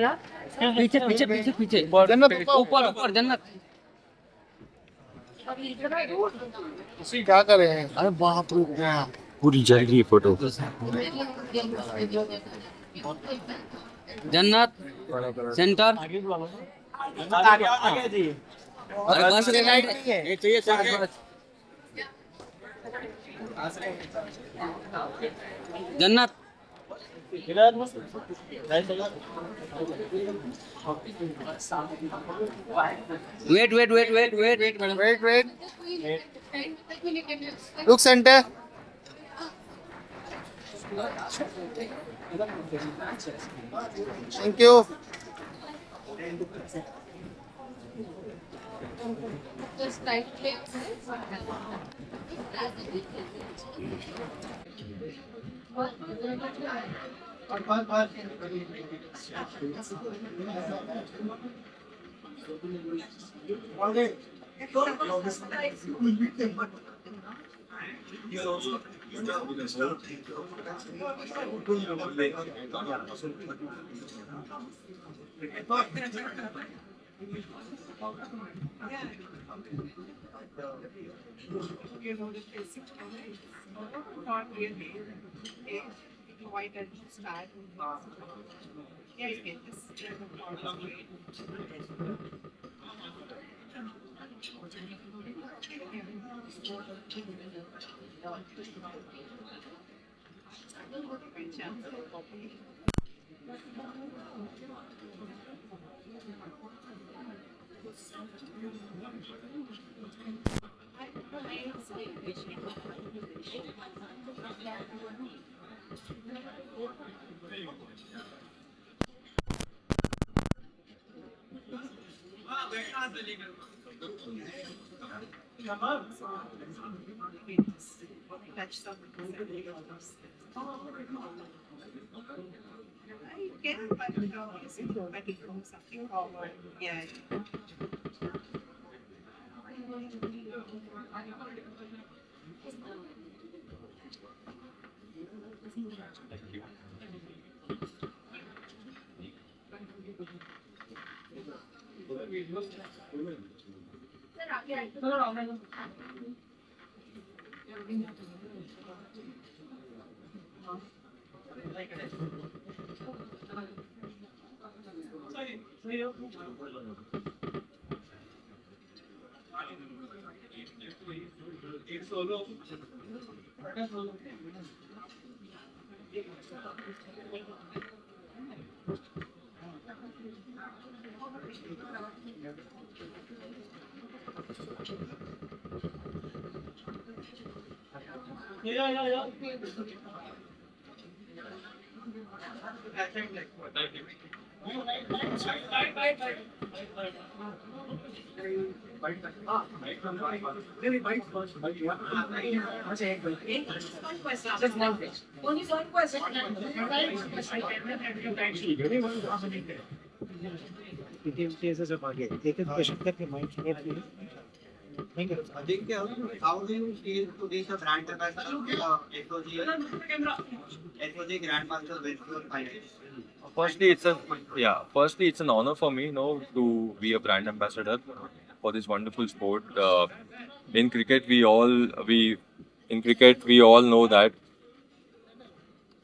पीछे पीछे पीछे पीछे जन्नत ऊपर ऊपर जन्नत। क्या कर रहे हैं? अरे बाप रे बाप, पूरी जल रही फोटो। जन्नत सेंटर। अरे बस ये चाहिए सेंटर। जन्नत wait wait wait wait wait wait wait, look centre. Thank you. How do you feel to be the brand ambassador of FOG Grandmaster Virtual Finals? Firstly, it's an honor for me, to be a brand ambassador for this wonderful sport. In cricket, we all know that.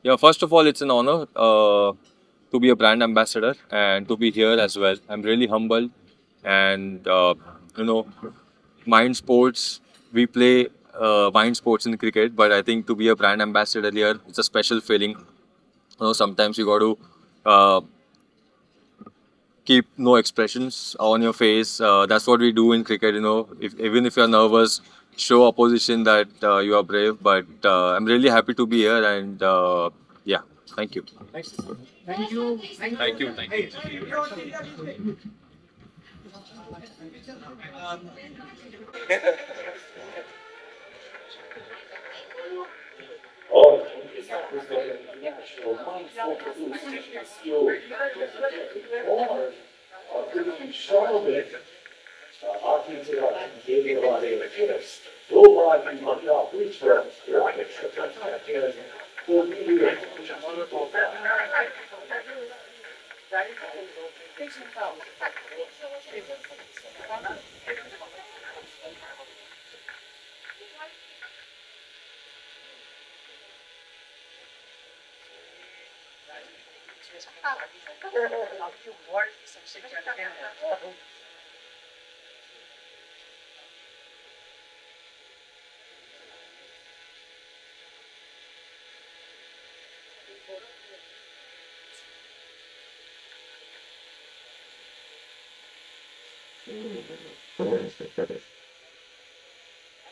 Yeah, first of all, it's an honor to be a brand ambassador and to be here as well. I'm really humbled, and mind sports. We play mind sports in cricket, but I think to be a brand ambassador here, it's a special feeling. Sometimes you got to keep no expressions on your face. That's what we do in cricket. Even if you're nervous, show opposition that you are brave. But I'm really happy to be here, and yeah, thank you. Thank you. Thank you. Thank you. Right.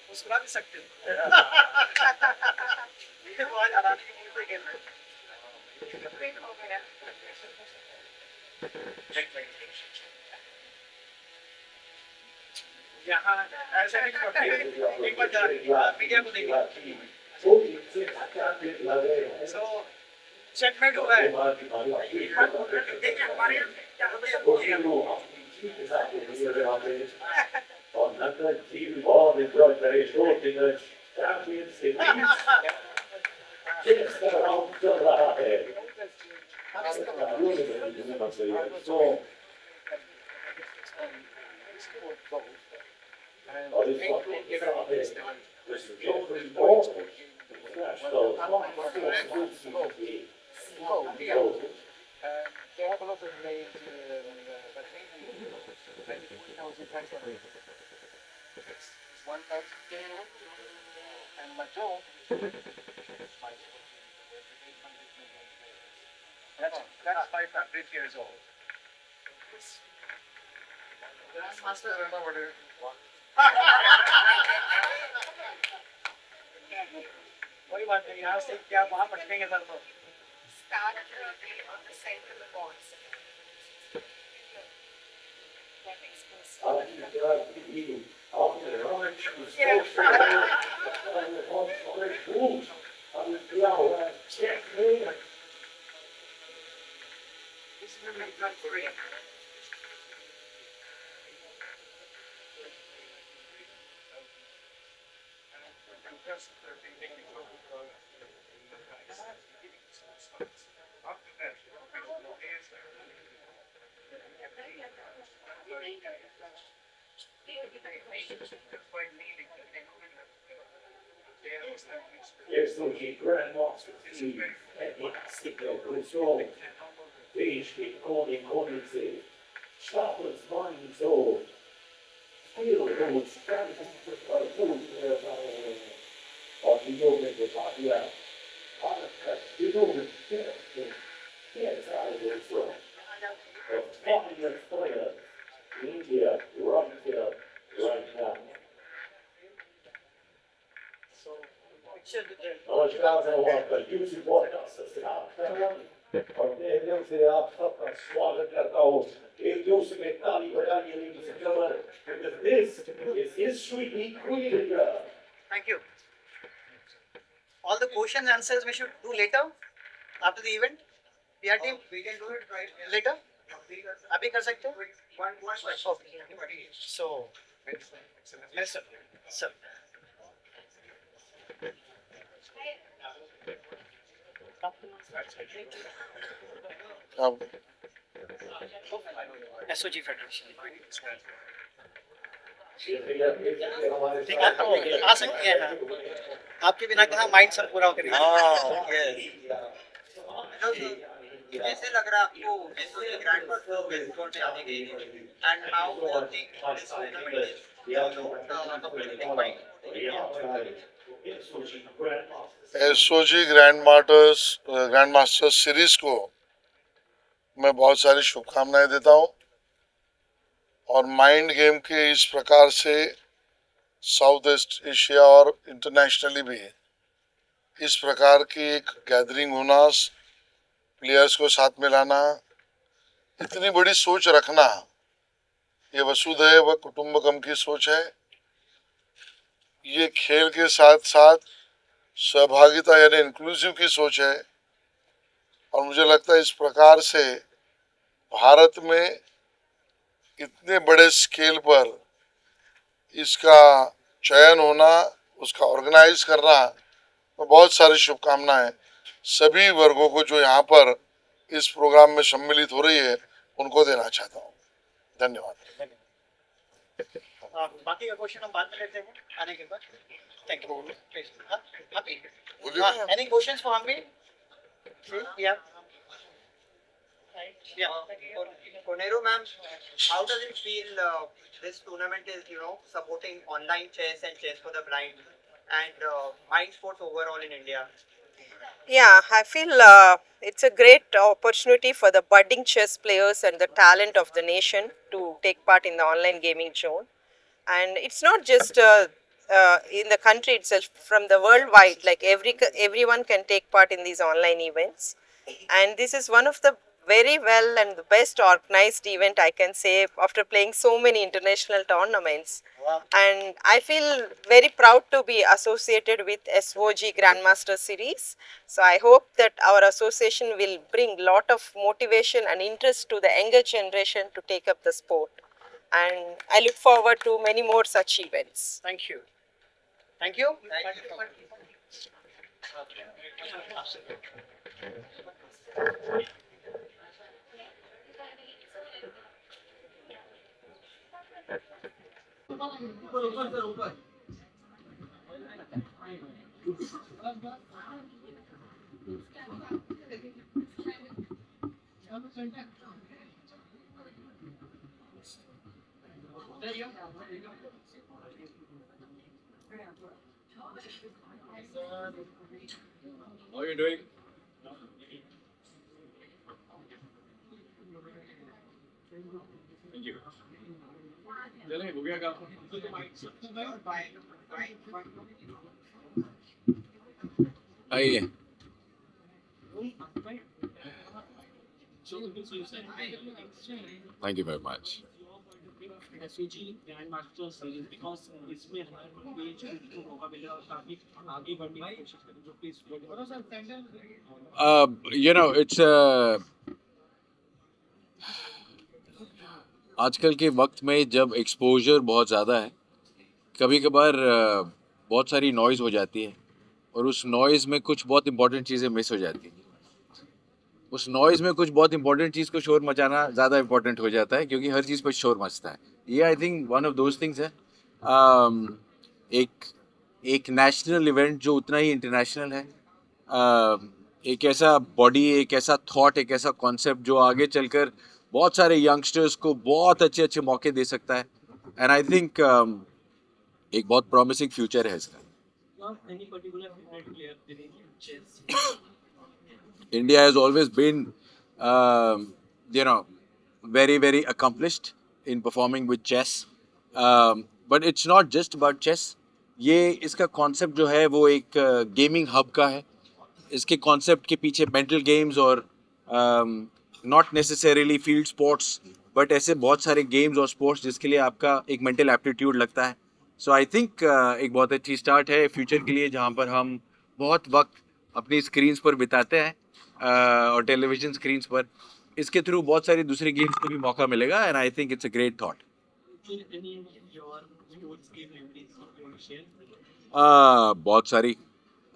मुस्कुरा भी सकते हो। ये बहुत हराने की mood से खेल रहे हो। यहाँ ऐसे नहीं करते। एक बार मीडिया को देखिए। So checkmate हुआ है। देखिए हमारे यहाँ Und dann viel Wort in Deutschland, Schlossingen, Champions League. Jetzt darauf zur Sache. So. They have a lot of made one type and Majo. That's 500 years old. Master, I don't know what it is. कोई बात नहीं यहाँ से क्या वहाँ पटकेंगे sir तो start on the center of the boards. That makes sense. This room is not free. There's no Grand Master team and Mexico control. Fish keep calling Collinson. Sharpens mind and soul. Feel those strands of food on the yoga of Italia. You know the yes, I will so. A popular player, India, Russia, right now. नमस्कार मैं हूँ आपका UC podcast से और मैं एकदम से आप सबका स्वागत करता हूँ एक जोर से मैं ताली बजाइए ladies and gentlemen because this is history being created. Thank you. All the questions and answers we should do later after the event. PR team, we can do it right later. अभी कर सकते हो? One question. Okay. So, Minister, sir. SOG Federation. ठीक है तो आ सकते हैं आपके बिना कहाँ माइंड सब पूरा होकर कैसे लग रहा है आपको SOG ग्रैंड मास्टर बेसबॉल में आने के and how you think this SOG grand masters series को मैं बहुत सारी शुभकामनाएं देता हूं और माइंड गेम के इस प्रकार से साउथ ईस्ट एशिया और इंटरनेशनली भी इस प्रकार की एक गैदरिंग होना, प्लेयर्स को साथ में लाना, इतनी बड़ी सोच रखना, ये वसुधैव कुटुंबकम की सोच है। ये खेल के साथ साथ सहभागिता यानी इंक्लूसिव की सोच है और मुझे लगता है इस प्रकार से भारत में इतने बड़े स्केल पर इसका चयन होना, उसका ऑर्गेनाइज करना, तो बहुत सारी शुभकामनाएं सभी वर्गों को जो यहाँ पर इस प्रोग्राम में सम्मिलित हो रही है, उनको देना चाहता हूँ। धन्यवाद। बाकी का क्वेश्चन हम बाद में लेते हैं आने के बाद। Thank you. Please happy. Any questions for हमी? या Koneru ma'am, how does it feel this tournament is, supporting online chess and chess for the blind and mind sports overall in India? Yeah, I feel it's a great opportunity for the budding chess players and the talent of the nation to take part in the online gaming zone. And it's not just in the country itself, from the worldwide, like everyone can take part in these online events. And this is one of the very well and the best organized event, I can say, after playing so many international tournaments. Wow. And I feel very proud to be associated with SOG Grandmaster Series. So I hope that our association will bring lot of motivation and interest to the younger generation to take up the sport. And I look forward to many more such events. Thank you. Thank you. How are you doing? Thank you. चलें, हो गया काम? आइए। Thank you very much. SOG Grandmaster Series, because इसमें हर page को मौका मिला और काफी आगे बढ़ने की कोशिश करें, जो प्लीज It's आजकल के वक्त में जब एक्सपोजर बहुत ज़्यादा है, कभी कभार बहुत सारी नॉइज़ हो जाती है और उस नॉइज़ में कुछ बहुत इंपॉर्टेंट चीज़ें मिस हो जाती हैं। उस नॉइज़ में कुछ बहुत इंपॉर्टेंट चीज़ को शोर मचाना ज़्यादा इंपॉर्टेंट हो जाता है, क्योंकि हर चीज़ पर शोर मचता है। ये I think one of those things है। एक नेशनल इवेंट जो उतना ही इंटरनेशनल है, एक ऐसा बॉडी, एक ऐसा थॉट, एक ऐसा कॉन्सेप्ट जो आगे चलकर बहुत सारे यंगस्टर्स को बहुत अच्छे अच्छे मौके दे सकता है। एंड आई थिंक एक बहुत प्रॉमिसिंग फ्यूचर है इसका। India has always been, very, very accomplished in performing with chess. But it's not just about chess. ये इसका concept जो है वो एक gaming hub का है। इसके concept के पीछे mental games और not necessarily field sports, but ऐसे बहुत सारे games और sports जिसके लिए आपका एक mental aptitude लगता है। So I think एक बहुत अच्छी start है future के लिए, जहाँ पर हम बहुत वक्त अपनी screens पर बिताते हैं और टेलीविजन स्क्रीन्स पर। इसके थ्रू बहुत सारी दूसरी गेम्स को भी मौका मिलेगा, and I think it's a great thought. बहुत सारी।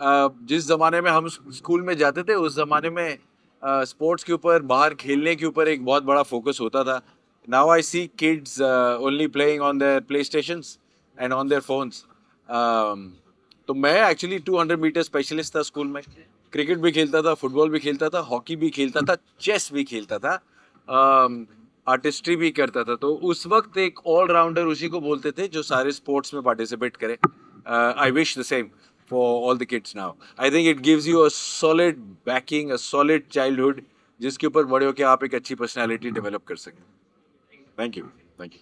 जिस ज़माने में हम स्कूल में जाते थे, उस ज़माने में स्पोर्ट्स के ऊपर, बाहर खेलने के ऊपर एक बहुत बड़ा फोकस होता था। Now I see kids only playing on their play stations and on their phones. तो मैं एक्चुअली 200 मीटर स्पेशलिस्ट था स्कूल में। क्रिकेट भी खेलता था, फुटबॉल भी खेलता था, हॉकी भी खेलता था, चेस भी खेलता था, आर्टिस्ट्री भी करता था। तो उस वक्त एक ऑलराउंडर उसी को बोलते थे जो सारे स्पोर्ट्स में पार्टिसिपेट करे। I wish the same for all the kids now. I think it gives you a solid banking, a solid childhood, जिसके ऊपर बड़े होकर आप एक अच्छी पर्सनैलिटी डेवलप कर सकें। Thank you, thank you.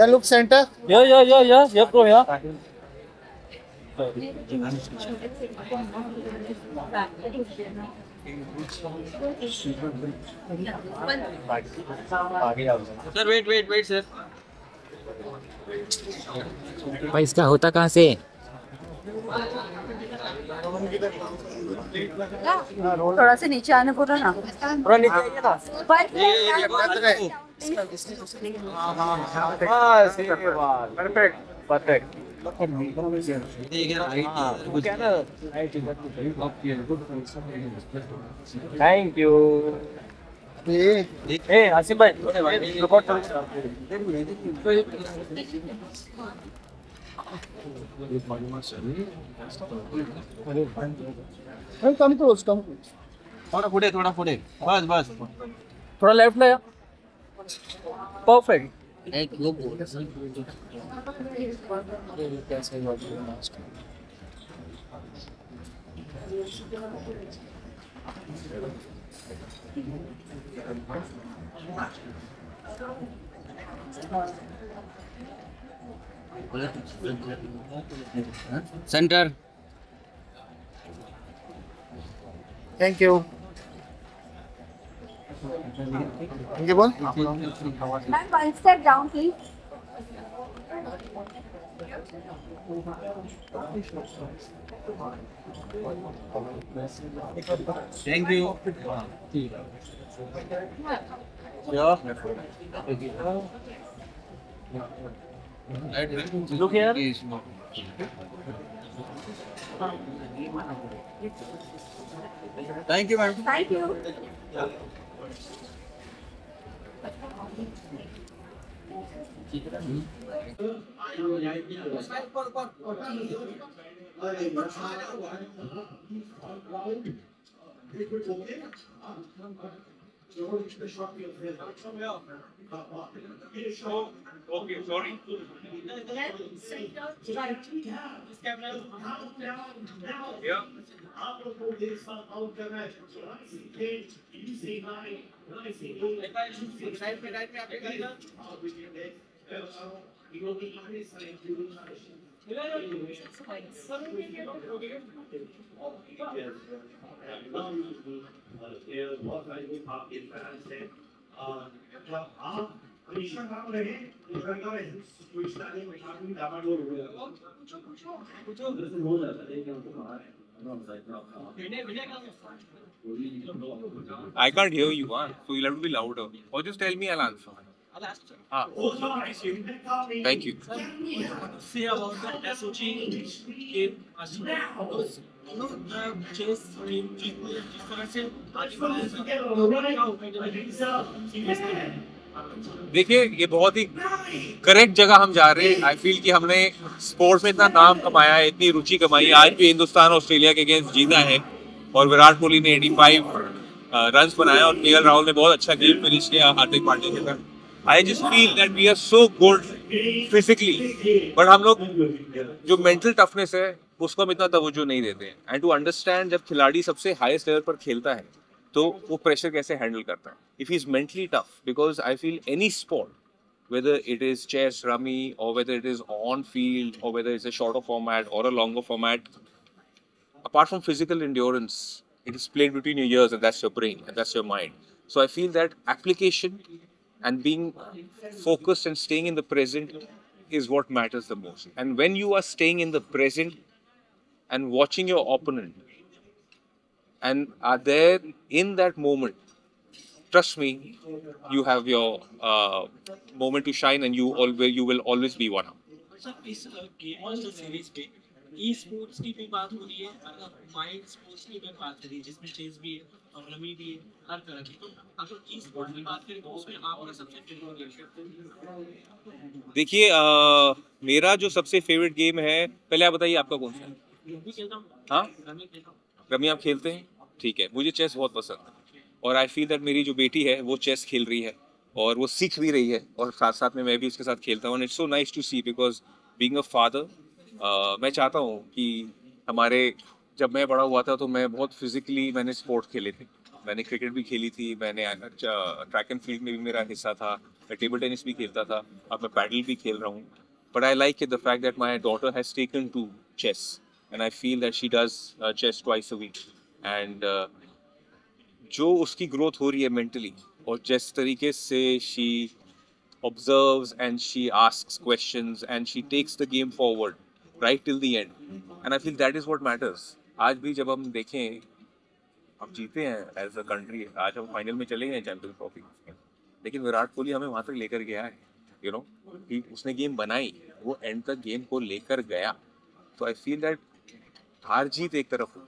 Look center. Yeah, bro, yeah. Sir, wait, sir. भाई इसका होता कहाँ से? थोड़ा से नीचे आने बोला ना। थोड़ा नीचे आइए ना। Thank you. ए आसिफ भाई रिकॉर्ड करो। Come close come close. थोड़ा पुढे बस बस थोड़ा लेफ्ट ला या परफेक्ट। एक लोग बोल सेंटर। Thank you. ये बोल। Ma'am, one step down, please. Thank you. Look here. Thank you, madam. Thank you. Okay, sorry. Yeah. I can't hear you, so you'll have to be louder. Or just tell me, I'll answer. Thank you. Say about the SOG game, chess game, जिस तरह से आगे बढ़ाया। देखिए ये बहुत ही correct जगह हम जा रहे हैं। आई फील कि हमने स्पोर्ट्स में इतना नाम कमाया है, इतनी रुचि कमाई है, आज भी हिंदुस्तान ऑस्ट्रेलिया के अगेंस्ट जीता है और विराट कोहली ने 85 रन्स बनाया और केएल राहुल ने बहुत अच्छा गेम फिनिश किया हार्दिक पांड्या के साथ। I just feel that we are so good physically, but हम लोग जो मेंटल टफनेस है उसको हम इतना तवज्जो नहीं देते हैं। एंड टू अंडरस्टैंड जब खिलाड़ी सबसे हाईएस्ट लेवल पर खेलता है तो वो प्रेशर कैसे हैंडल करता है। If he is mentally tough, because I feel any sport, whether it is chess, rummy, or whether it is on field, or whether it's a shorter format or a longer format, apart from physical endurance, it is played between your ears, and that's your brain and that's your mind. So I feel that application and being focused and staying in the present is what matters the most. And when you are staying in the present and watching your opponent and are there in that moment, trust me, you have your moment to shine, and you will always be one up. Sir इस game और series पे e sports की भी बात हो रही है, mind sports की भी बात हो रही है, जिसमें चेस भी है और रमी भी है, हर तरह की। तो अगर ई स्पोर्ट्स की बात करें तो उसमें आपका सबसे फेवरेट गेम? देखिए मेरा जो सबसे फेवरेट गेम है, पहले आप बताइए आपका कौन सा है? रमी खेलता हूँ। हाँ, रमी खेलता हूँ। रमी आप खेलते हैं? ठीक है, मुझे चेस बहुत पसंद है और आई फील दैट मेरी जो बेटी है वो चेस खेल रही है और वो सीख भी रही है और साथ साथ में मैं भी उसके साथ खेलता हूँ। And it's so nice to see, because being a father मैं चाहता हूँ कि हमारे, जब मैं बड़ा हुआ था तो मैं बहुत फिजिकली मैंने स्पोर्ट्स खेले थे, मैंने क्रिकेट भी खेली थी, मैंने ट्रैक एंड फील्ड में भी मेरा हिस्सा था, मैं टेबल टेनिस भी खेलता था, अब मैं पैडल भी खेल रहा हूँ। But I like the fact that my daughter has taken to chess and I feel that she does chess twice a week. एंड जो उसकी ग्रोथ हो रही है मेंटली और जिस तरीके से she observes and she asks questions and she takes the game forward right till the end, and I feel that is what matters. आज भी जब हम देखें, हम जीते हैं एज अ कंट्री, आज हम फाइनल में चले गए चैंपियंस ट्रॉफी, लेकिन विराट कोहली हमें वहां तक लेकर गया है, यू नो, कि उसने गेम बनाई, वो एंड तक गेम को लेकर गया। तो आई फील दैट हार जीत एक तरफ हो,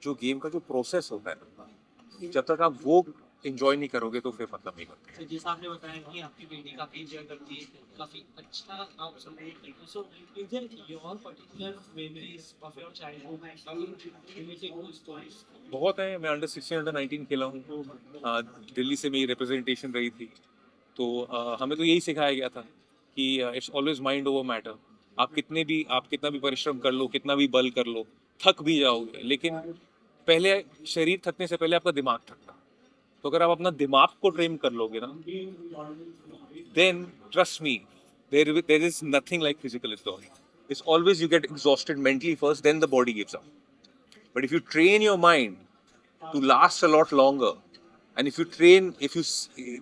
जो गेम का जो प्रोसेस होता है, जब तक आप वो एंजॉय नहीं करोगे तो फिर मतलब नहीं बनता। तो जैसा आपने बताया कि आपकी बेटी काफी एंजॉय करती है, काफी अच्छा आप सपोर्ट करते हो, so is there your particular memories of your childhood related to stories? बहुत है। मैं अंडर 16 अंडर 19 खेला हूँ, दिल्ली से मेरी रिप्रेजेंटेशन रही थी। तो हमें तो यही सिखाया गया था कि it's always mind over matter. आप कितना भी परिश्रम कर लो, कितना भी बल कर लो, थक भी जाओगे, लेकिन पहले शरीर थकने से पहले आपका दिमाग थकता। तो अगर आप अपना दिमाग को ट्रेन कर लोगे ना, then trust me, there is nothing like physical exhaustion. It's always you get exhausted mentally first, then the body gives up. But if you train your mind to last a lot longer, and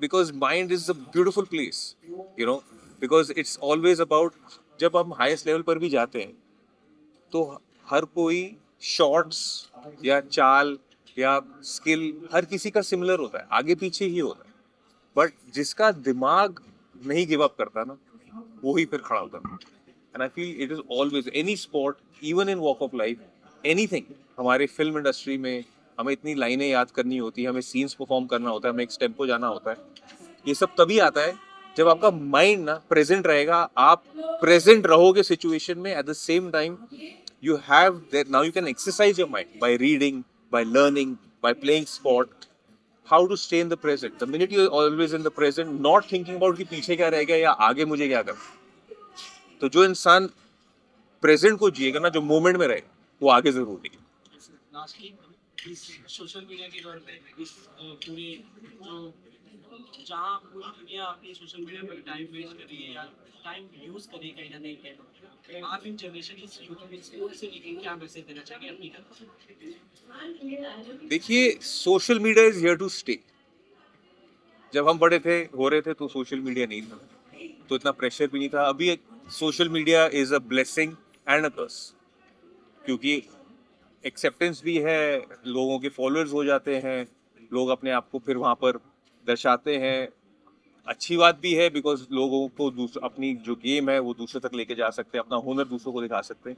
because mind is a beautiful place, you know, because it's always about, जब हम highest level पर भी जाते हैं, तो हर कोई shots या चाल या स्किल हर किसी का सिमिलर होता है, आगे पीछे ही होता है। बट जिसका दिमाग नहीं गिव अप करता ना, वो ही फिर खड़ा होता है। And I feel it is always any sport, even in walk of life, anything. हमारे फिल्म इंडस्ट्री में हमें इतनी लाइनें याद करनी होती है, हमें सीन्स परफॉर्म करना होता है, हमें एक टेम्पो जाना होता है। ये सब तभी आता है जब आपका माइंड ना प्रेजेंट रहेगा, आप प्रेजेंट रहोगे सिचुएशन में। At the same time you have that, now you can exercise your mind by reading, by learning, by playing sport, how to stay in the present. The minute you're always in the present, not thinking about कि पीछे क्या रह गया या आगे मुझे क्या करना। तो जो इंसान प्रेजेंट को जिएगा ना, जो मोमेंट में रहेगा, वो आगे जरूर निकलेगा। लास्टली, इस सोशल मीडिया के दौर पे, इस पूरे जो जहाँ पूरी दुनिया अपनी सोशल मीडिया पर टाइम वेस्ट कर रही है या टाइम यूज कर रही है कहीं ना कहीं, आप इन जनरेशन इस यूथ में से क्या मैसेज देना चाहिए अपनी तरफ? देखिए, social media is here to stay. जब हम बड़े थे, हो रहे थे, तो सोशल मीडिया नहीं था, तो इतना प्रेशर भी नहीं था। अभी social media is a blessing and a curse, क्योंकि एक्सेप्टेंस भी है, लोगों के फॉलोअर्स हो जाते हैं, लोग अपने आप को फिर वहाँ पर दर्शाते हैं। अच्छी बात भी है, बिकॉज लोगों को अपनी जो गेम है वो दूसरे तक लेके जा सकते हैं, अपना हुनर दूसरों को दिखा सकते हैं।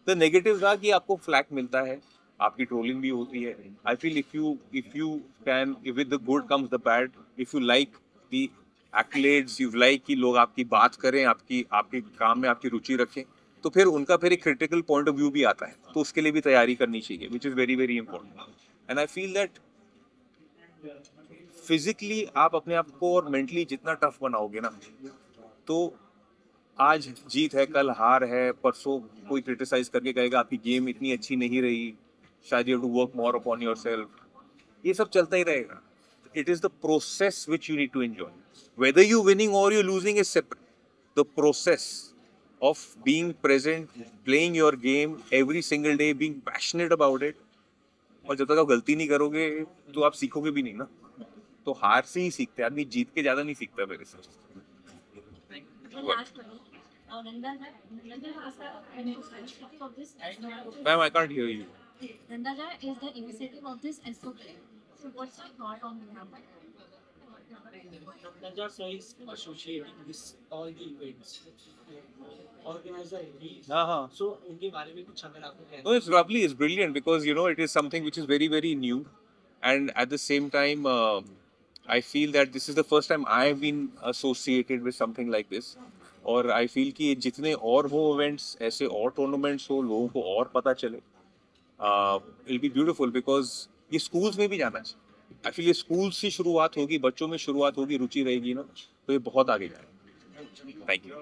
द नेगेटिव था कि आपको फ्लैक मिलता है, आपकी ट्रोलिंग भी होती है। I feel if you can, with the good comes the bad. If you like the accolades, you like कि लोग आपकी बात करें, आपके काम में आपकी रुचि रखें, तो फिर उनका फिर एक क्रिटिकल पॉइंट ऑफ व्यू भी आता है, तो उसके लिए भी तैयारी करनी चाहिए, which is very very important. And I feel that physically आप अपने आप को और मेंटली जितना टफ बनाओगे ना, तो आज जीत है, कल हार है, परसों कोई क्रिटिसाइज करके कहेगा आपकी गेम इतनी अच्छी नहीं रही, शायद you have to work more upon yourself. ये सब चलता ही रहेगा। It is the process which you need to enjoy, whether you winning और you losing is separate. The process of being present, playing your game every single day, being passionate about it। और जब तक आप गलती नहीं करोगे तो आप सीखोगे भी नहीं ना, तो हार से ही सीखते हैं आदमी, जीत के ज्यादा नहीं सीखता मेरे से। Ma'am, I can't hear you. Nandaja is the initiative of this SOK. So what's your thought on that? Nandaja sir is associating this all the events, organizer he is. So उनके बारे में कुछ अगर आपको कहना है? No, it's lovely, it's brilliant, because you know it is something which is very very new, and at the same time I feel that this is the first time I have been associated with something like this, और I feel कि जितने और हो events, ऐसे और tournaments हो, लोगों को और पता चले, it'll be beautiful, because ये schools में भी जाना चाहिए। I feel ये schools से शुरुआत होगी, बच्चों में शुरुआत होगी, रुचि रहेगी ना, तो ये बहुत आगे जाएगा। Thank you.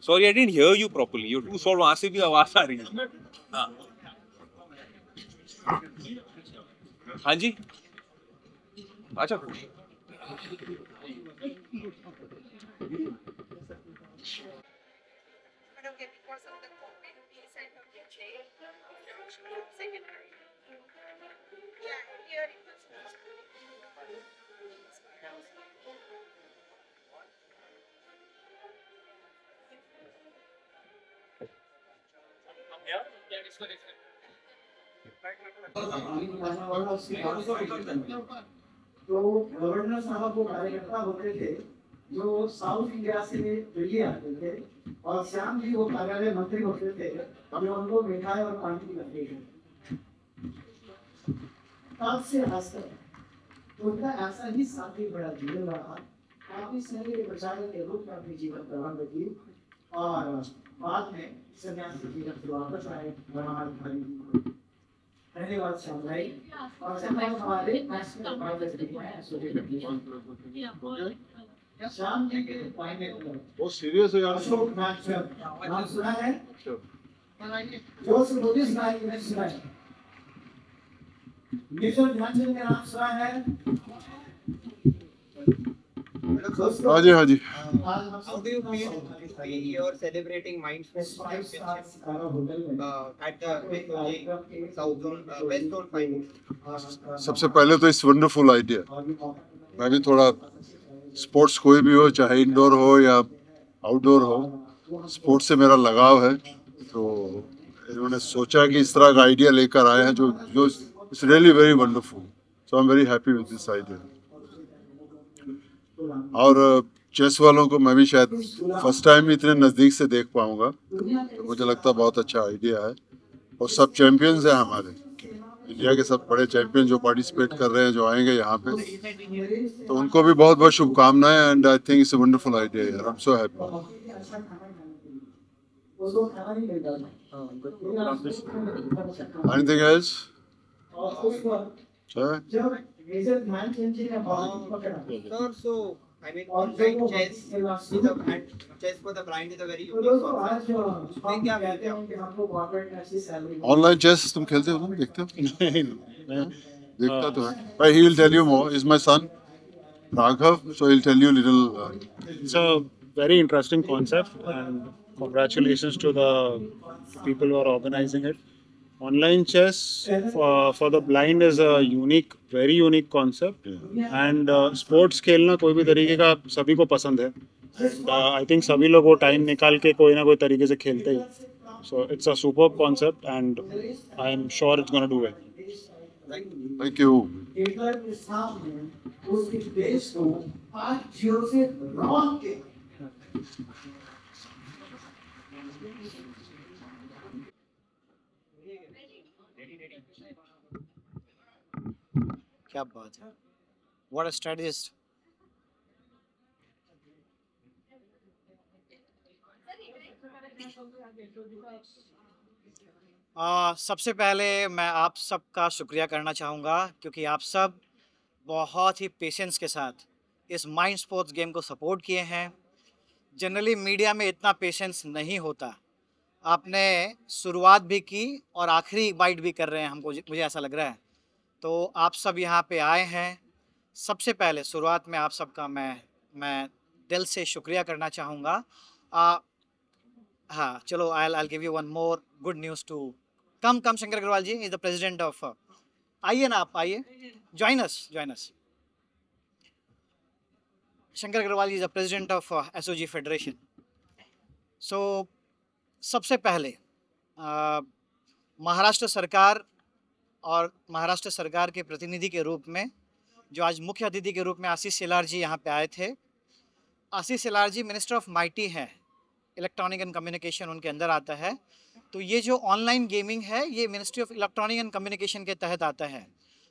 Sorry, I didn't hear you properly. You're too short, वहाँ से भी आवाज आ रही है। हाँ जी, अच्छा। तो गवर्नर साहब वो कार्यकर्ता होते थे जो साउथ इंडिया से दिल्ली आते थे, और श्याम जी वो कार्यालय मंत्री होते थे जो उनको मिठाई और पानी लगते थे। तब से आज तक तो उनका ऐसा ही साथी बड़ा जीवन रहा। काफी समय के प्रचारक के रूप में अपनी जीवन प्रारंभ की और बाद में सन्यासी जीवन से वापस आए धन्यवाद श्याम भाई। और श्याम भाई हमारे नेशनल प्राइवेट श्याम जी के फाइनल बहुत सीरियस है यार। अशोक नाम सुना है? जो से नोटिस भाई ने सुना है। मेजर ध्यानचंद का नाम सुना है? हाँ जी हाँ जी। How do you feel you're celebrating Mindspace Championship at the South Zone West Zone Final? सबसे पहले तो इट्स वंडरफुल आइडिया। मैं भी थोड़ा स्पोर्ट्स कोई भी हो, चाहे इंडोर हो या आउटडोर हो, स्पोर्ट्स से मेरा लगाव है। तो इन्होंने सोचा कि इस तरह का आइडिया लेकर आए हैं जो जो it's really very wonderful. So I am very happy with this idea. और चेस वालों को मैं भी शायद फर्स्ट टाइम इतने नज़दीक से देख पाऊंगा, तो मुझे लगता है बहुत अच्छा आइडिया है। और सब चैंपियंस हैं हमारे इंडिया के, सब बड़े चैंपियन जो पार्टिसिपेट कर रहे हैं, जो आएंगे यहाँ पे, तो उनको भी बहुत बहुत शुभकामनाएं। And I think it's a wonderful idea यार। I am so happy. Anything else? Sir, so I mean, online chess is a and chess for the blind is a very unique concept. उसमें क्या कहते हो? Online chess तुम खेलते हो, तुम देखते हो? नहीं, देखता तो है। But he will tell you more. Is my son Raghav, so he'll tell you little. It's a very interesting concept, and congratulations to the people who are organizing it. Online chess for the blind is a unique, very unique concept, and sports खेलना कोई भी तरीके का सभी को पसंद है। I think सभी लोग वो टाइम निकाल के कोई ना कोई तरीके से खेलते हैं। So it's a superb concept, and I'm sure it's gonna do well. Thank you. Hitler के सामने उसके देश को 8-0 से रौंद के क्या बात है, व्हाट अ स्ट्रेटजिस्ट। सबसे पहले मैं आप सबका शुक्रिया करना चाहूँगा क्योंकि आप सब बहुत ही पेशेंस के साथ इस माइंड स्पोर्ट्स गेम को सपोर्ट किए हैं। जनरली मीडिया में इतना पेशेंस नहीं होता। आपने शुरुआत भी की और आखिरी बाइट भी कर रहे हैं, हमको मुझे ऐसा लग रहा है। तो आप सब यहाँ पे आए हैं। सबसे पहले शुरुआत में आप सबका मैं दिल से शुक्रिया करना चाहूँगा। हाँ चलो, I'll give you one more good news to come Shankar Agarwal ji is the president of आइए ना, आप आइए, join us Shankar Agarwal ji is the president of SOG Federation। So सबसे पहले महाराष्ट्र सरकार और महाराष्ट्र सरकार के प्रतिनिधि के रूप में जो आज मुख्य अतिथि के रूप में आशीष शेलार जी यहाँ पे आए थे। आशीष शेलार जी मिनिस्टर ऑफ माइटी है, इलेक्ट्रॉनिक एंड कम्युनिकेशन उनके अंदर आता है। तो ये जो ऑनलाइन गेमिंग है ये ministry of electronic and communication के तहत आता है।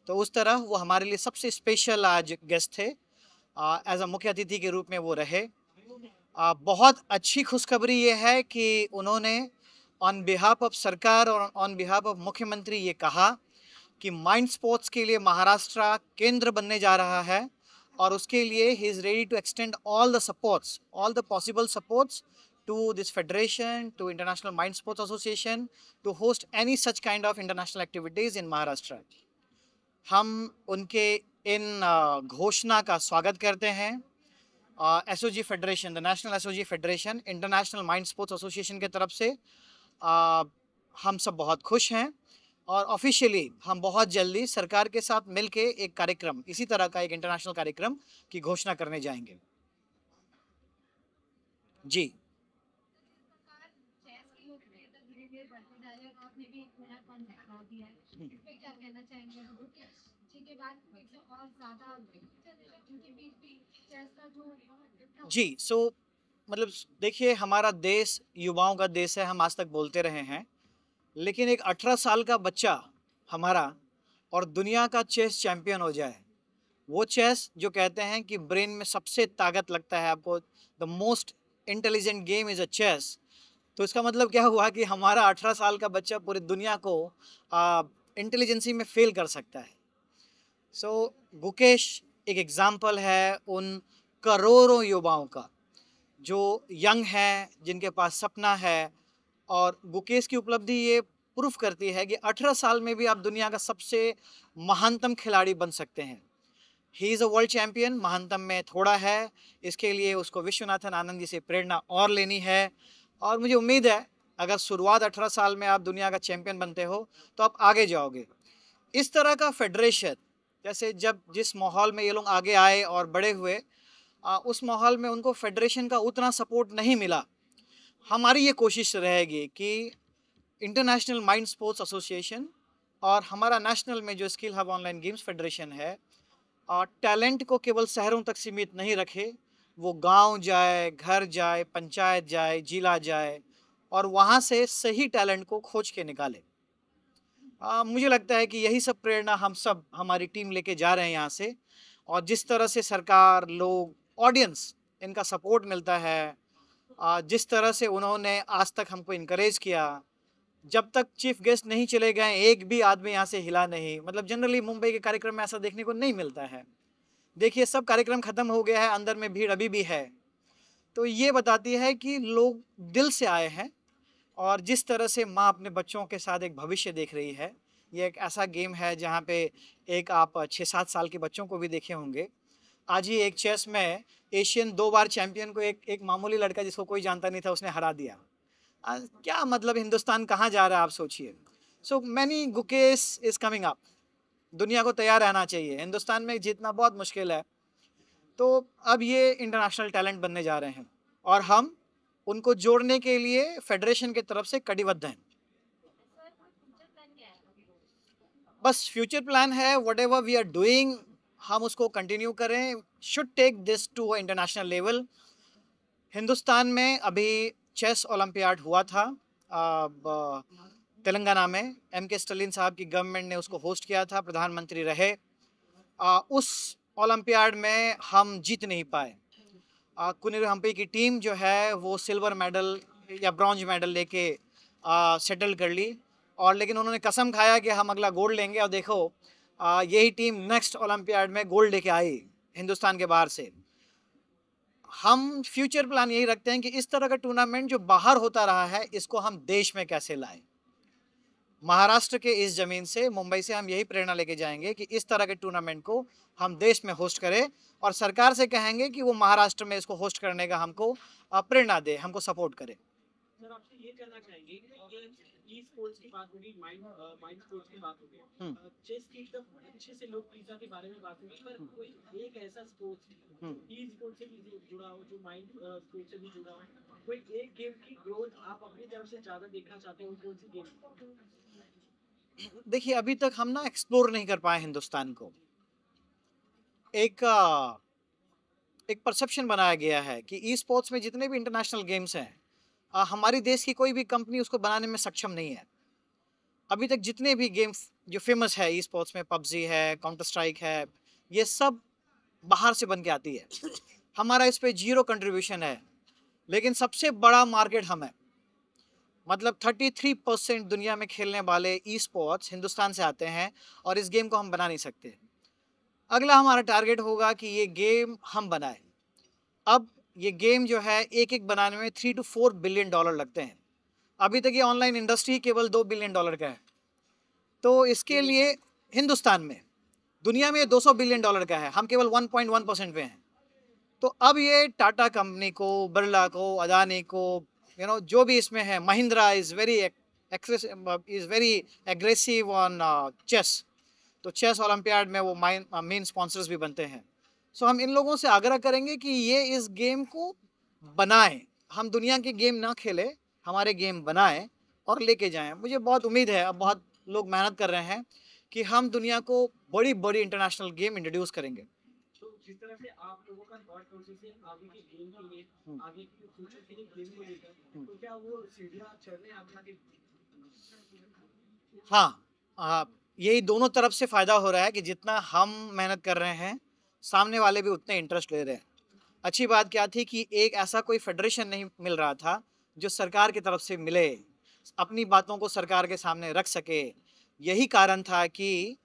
तो उस तरह वो हमारे लिए सबसे स्पेशल आज गेस्ट थे, एज अ मुख्य अतिथि के रूप में वो रहे। बहुत अच्छी खुशखबरी ये है कि उन्होंने ऑन बिहाफ ऑफ सरकार और ऑन बिहाफ ऑफ मुख्यमंत्री ये कहा कि माइंड स्पोर्ट्स के लिए महाराष्ट्र केंद्र बनने जा रहा है और उसके लिए ही is ready to extend all the supports, all the possible supports to this federation, to International Mind Sports Association, to host any such kind of international activities in Maharashtra. हम उनके इन घोषणा का स्वागत करते हैं। SOG federation, the national SOG federation, international mind sports association के तरफ से हम सब बहुत खुश हैं और ऑफिशियली हम बहुत जल्दी सरकार के साथ मिलके एक कार्यक्रम, इसी तरह का एक इंटरनेशनल कार्यक्रम की घोषणा करने जाएंगे। जी PUBG के बाद और ज़्यादा क्योंकि चेस का जो जी, सो मतलब देखिए, हमारा देश युवाओं का देश है, हम आज तक बोलते रहे हैं, लेकिन एक 18 साल का बच्चा हमारा और दुनिया का चेस चैंपियन हो जाए, वो चेस जो कहते हैं कि ब्रेन में सबसे ताकत लगता है आपको, the most intelligent game is a chess. तो इसका मतलब क्या हुआ कि हमारा 18 साल का बच्चा पूरी दुनिया को इंटेलिजेंसी में फेल कर सकता है। सो गुकेश एक एग्जाम्पल है उन करोड़ों युवाओं का जो यंग हैं, जिनके पास सपना है, और गुकेश की उपलब्धि ये प्रूफ करती है कि 18 साल में भी आप दुनिया का सबसे महानतम खिलाड़ी बन सकते हैं। He is a world champion, महानतम में थोड़ा है, इसके लिए उसको विश्वनाथन आनंद जी से प्रेरणा और लेनी है। और मुझे उम्मीद है अगर शुरुआत 18 साल में आप दुनिया का चैंपियन बनते हो तो आप आगे जाओगे। इस तरह का फेडरेशन, जैसे जब जिस माहौल में ये लोग आगे आए और बड़े हुए, उस माहौल में उनको फेडरेशन का उतना सपोर्ट नहीं मिला। हमारी ये कोशिश रहेगी कि इंटरनेशनल माइंड स्पोर्ट्स एसोसिएशन और हमारा नेशनल में जो skill hub online games federation है, टैलेंट को केवल शहरों तक सीमित नहीं रखे, वो गांव जाए, घर जाए, पंचायत जाए, जिला जाए और वहाँ से सही टैलेंट को खोज के निकाले। मुझे लगता है कि यही सब प्रेरणा हम सब, हमारी टीम लेके जा रहे हैं यहाँ से। और जिस तरह से सरकार, लोग, ऑडियंस, इनका सपोर्ट मिलता है, जिस तरह से उन्होंने आज तक हमको इनकरेज किया, जब तक चीफ गेस्ट नहीं चले गए एक भी आदमी यहाँ से हिला नहीं। मतलब जनरली मुंबई के कार्यक्रम में ऐसा देखने को नहीं मिलता है। देखिए, सब कार्यक्रम ख़त्म हो गया है, अंदर में भीड़ अभी भी है। तो ये बताती है कि लोग दिल से आए हैं। और जिस तरह से माँ अपने बच्चों के साथ एक भविष्य देख रही है, ये एक ऐसा गेम है जहाँ पे एक आप 6-7 साल के बच्चों को भी देखे होंगे। आज ही एक चेस में एशियन 2 बार चैंपियन को एक मामूली लड़का जिसको कोई जानता नहीं था, उसने हरा दिया। क्या मतलब हिंदुस्तान कहाँ जा रहा है, आप सोचिए। So many Gukesh is coming up. दुनिया को तैयार रहना चाहिए, हिंदुस्तान में जीतना बहुत मुश्किल है। तो अब ये इंटरनेशनल टैलेंट बनने जा रहे हैं और हम उनको जोड़ने के लिए फेडरेशन की तरफ से कटिबद्ध हैं। बस फ्यूचर प्लान है, व्हाटएवर वी आर डूइंग हम उसको कंटिन्यू करें, should take this to international level. Hindustan में अभी चेस ओलंपियाड हुआ था तेलंगाना में, MK स्टालिन साहब की गवर्नमेंट ने उसको होस्ट किया था, प्रधानमंत्री रहे। उस ओलंपियाड में हम जीत नहीं पाए। कुनिर हम्पी की टीम जो है वो सिल्वर मेडल या ब्रॉन्ज मेडल लेके सेटल कर ली, और लेकिन उन्होंने कसम खाया कि हम अगला गोल्ड लेंगे। और देखो, यही टीम नेक्स्ट ओलंपियाड में गोल्ड लेके आई हिंदुस्तान के बाहर से। हम फ्यूचर प्लान यही रखते हैं कि इस तरह का टूर्नामेंट जो बाहर होता रहा है, इसको हम देश में कैसे लाएं। महाराष्ट्र के इस ज़मीन से, मुंबई से हम यही प्रेरणा लेके जाएंगे कि इस तरह के टूर्नामेंट को हम देश में होस्ट करें, और सरकार से कहेंगे कि वो महाराष्ट्र में इसको होस्ट करने का हमको प्रेरणा दे, हमको सपोर्ट करे। सर, आपसे ये जानना चाहेंगे कि ई स्पोर्ट्स की बात होगी, माइंड स्पोर्ट्स की बात होगी, चेस की एकदम अच्छे से लोकप्रियता के बारे में बात होगी, पर कोई एक ऐसा स्पोर्ट्स ई स्पोर्ट्स से भी जुड़ा हो, जो माइंड स्पोर्ट्स से भी जुड़ा हो, कोई एक गेम की ग्रोथ आप अपनी तरफ से ज़्यादा देखना चाहते हो, कौन सी गेम? देखिए, अभी तक हम ना एक्सप्लोर नहीं कर पाए हिंदुस्तान को। एक परसेप्शन बनाया गया है कि ई स्पोर्ट्स में जितने भी इंटरनेशनल गेम्स हैं, हमारी देश की कोई भी कंपनी उसको बनाने में सक्षम नहीं है। अभी तक जितने भी गेम जो फेमस है ई स्पोर्ट्स में, PUBG है, काउंटर स्ट्राइक है, ये सब बाहर से बन के आती है। हमारा इस पे 0 कंट्रीब्यूशन है, लेकिन सबसे बड़ा मार्केट हम है। मतलब 33% दुनिया में खेलने वाले ई स्पोर्ट्स हिंदुस्तान से आते हैं, और इस गेम को हम बना नहीं सकते। अगला हमारा टारगेट होगा कि ये गेम हम बनाएं। अब ये गेम जो है एक बनाने में $3 to 4 बिलियन लगते हैं। अभी तक ये ऑनलाइन इंडस्ट्री केवल $2 बिलियन का है। तो इसके लिए हिंदुस्तान में, दुनिया में $200 बिलियन का है, हम केवल 1.1% पे हैं। तो अब ये टाटा कंपनी को, बिरला को, अदानी को, जो भी इसमें है, Mahindra is very aggressive on chess. तो चेस ओलंपियाड में वो मेन स्पॉन्सर्स भी बनते हैं। सो हम इन लोगों से आग्रह करेंगे कि ये इस गेम को बनाएं। हम दुनिया के गेम ना खेले, हमारे गेम बनाएं और लेके जाएं। मुझे बहुत उम्मीद है, अब बहुत लोग मेहनत कर रहे हैं कि हम दुनिया को बड़ी बड़ी इंटरनेशनल गेम इंट्रोड्यूस करेंगे। तो जिस तरह से आप लोगों का थॉट प्रोसेस है आगे के गेम के लिए, आगे के फ्यूचर के लिए गेम को लेकर, तो क्या वो सीढ़ियाँ चढ़ रहे हैं आपके? हाँ, यही दोनों तरफ से फायदा हो रहा है कि जितना हम मेहनत कर रहे हैं सामने वाले भी उतने इंटरेस्ट ले रहे हैं। अच्छी बात क्या थी कि एक ऐसा कोई फेडरेशन नहीं मिल रहा था जो सरकार की तरफ से मिले, अपनी बातों को सरकार के सामने रख सके। यही कारण था कि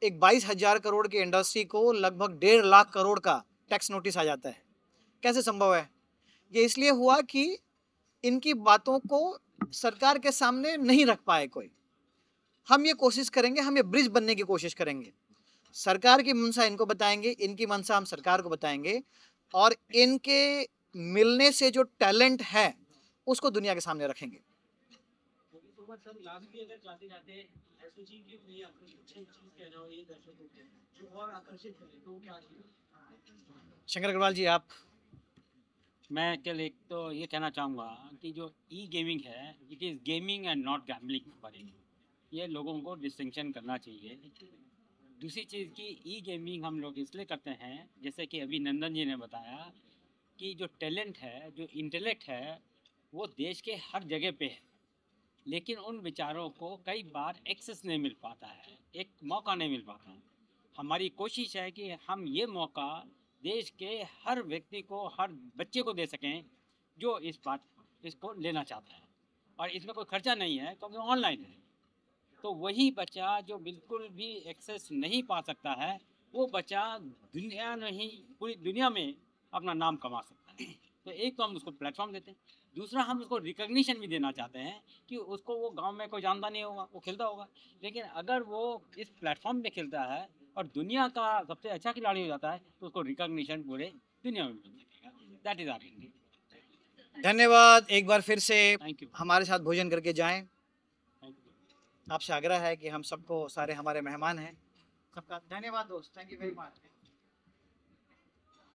एक 22,000 करोड़ की इंडस्ट्री को लगभग 1.5 लाख करोड़ का टैक्स नोटिस आ जाता है। कैसे संभव है? ये इसलिए हुआ कि इनकी बातों को सरकार के सामने नहीं रख पाए कोई। हम ये कोशिश करेंगे, हम ये ब्रिज बनने की कोशिश करेंगे। सरकार की मंशा इनको बताएंगे, इनकी मंशा हम सरकार को बताएंगे, और इनके मिलने से जो टैलेंट है उसको दुनिया के सामने रखेंगे। सर लास्ट भी अगर जाते जाते ऐसी चीज की नहीं आपको कुछ चीज कहना हो ये दर्शकों को जो और आकर्षित करे तो क्या चीज? शंकर अग्रवाल जी, आप। मैं केवल एक तो ये कहना चाहूँगा कि जो ई गेमिंग है, it is gaming and not gambling for it. ये लोगों को डिस्टिंक्शन करना चाहिए। दूसरी चीज़ की ई गेमिंग हम लोग इसलिए करते हैं, जैसे कि अभी नंदन जी ने बताया कि जो टैलेंट है, जो इंटेलेक्ट है, वो देश के हर जगह पे है, लेकिन उन विचारों को कई बार एक्सेस नहीं मिल पाता है, एक मौका नहीं मिल पाता। हमारी कोशिश है कि हम ये मौका देश के हर व्यक्ति को, हर बच्चे को दे सकें जो इसको लेना चाहता है। और इसमें कोई खर्चा नहीं है क्योंकि ऑनलाइन है। तो वही बच्चा जो बिल्कुल भी एक्सेस नहीं पा सकता है, वो बच्चा दुनिया नहीं पूरी दुनिया में अपना नाम कमा सकता है। तो एक तो हम उसको प्लेटफॉर्म देते हैं, दूसरा हम उसको रिकग्निशन भी देना चाहते हैं कि उसको वो गांव में कोई जानता नहीं होगा, वो खेलता होगा, लेकिन अगर वो इस प्लेटफॉर्म पे खेलता है और दुनिया का सबसे अच्छा खिलाड़ी हो जाता है तो उसको रिकग्निशन पूरे दुनिया में मिल सकेगा। That is our India. धन्यवाद। एक बार फिर से हमारे साथ भोजन करके जाएं। आपसे आग्रह है कि हम सबको, सारे हमारे मेहमान हैं, सबका धन्यवाद दोस्त। Thank you very much.